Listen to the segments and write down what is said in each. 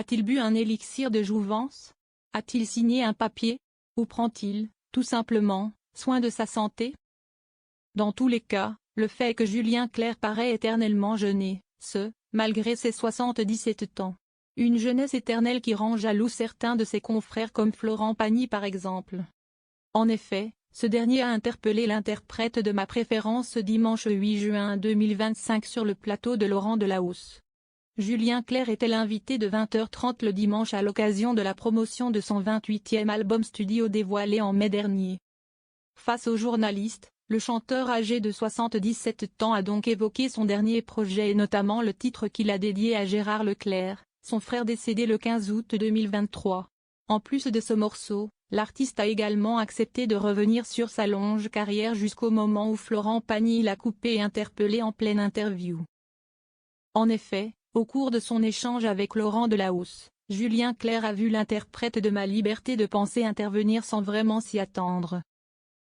A-t-il bu un élixir de jouvence? A-t-il signé un papier? Ou prend-il, tout simplement, soin de sa santé? Dans tous les cas, le fait est que Julien Clerc paraît éternellement jeune, malgré ses 77 ans. Une jeunesse éternelle qui rend jaloux certains de ses confrères comme Florent Pagny par exemple. En effet, ce dernier a interpellé l'interprète de ma préférence ce dimanche 8 juin 2025 sur le plateau de Laurent Delahousse. Julien Clerc était l'invité de 20h30 le dimanche à l'occasion de la promotion de son 28e album studio dévoilé en mai dernier. Face aux journalistes, le chanteur âgé de 77 ans a donc évoqué son dernier projet et notamment le titre qu'il a dédié à Gérard Leclerc, son frère décédé le 15 août 2023. En plus de ce morceau, l'artiste a également accepté de revenir sur sa longue carrière jusqu'au moment où Florent Pagny l'a coupé et interpellé en pleine interview. En effet, au cours de son échange avec Laurent Delahousse, Julien Clerc a vu l'interprète de Ma liberté de penser intervenir sans vraiment s'y attendre.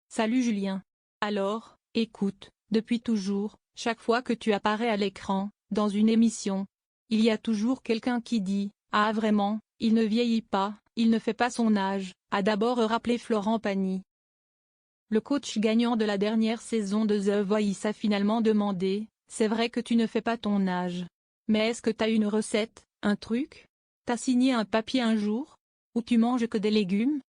Salut Julien. Alors, écoute, depuis toujours, chaque fois que tu apparais à l'écran, dans une émission, il y a toujours quelqu'un qui dit « Ah vraiment, il ne vieillit pas, il ne fait pas son âge », a d'abord rappelé Florent Pagny. Le coach gagnant de la dernière saison de The Voice a finalement demandé « C'est vrai que tu ne fais pas ton âge. Mais est-ce que t'as une recette, un truc? T'as signé un papier un jour? Ou tu manges que des légumes ?»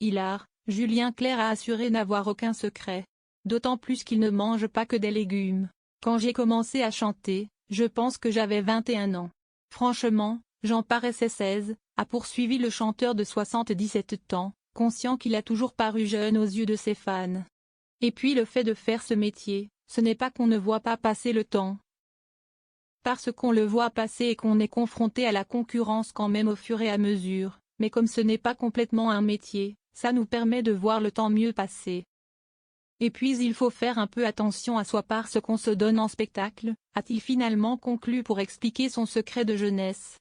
Hilar, Julien Clerc a assuré n'avoir aucun secret. D'autant plus qu'il ne mange pas que des légumes. Quand j'ai commencé à chanter, je pense que j'avais 21 ans. Franchement, j'en paraissais 16, a poursuivi le chanteur de 77 ans, conscient qu'il a toujours paru jeune aux yeux de ses fans. Et puis le fait de faire ce métier, ce n'est pas qu'on ne voit pas passer le temps. Parce qu'on le voit passer et qu'on est confronté à la concurrence quand même au fur et à mesure, mais comme ce n'est pas complètement un métier, ça nous permet de voir le temps mieux passer. Et puis il faut faire un peu attention à soi parce qu'on se donne en spectacle, a-t-il finalement conclu pour expliquer son secret de jeunesse.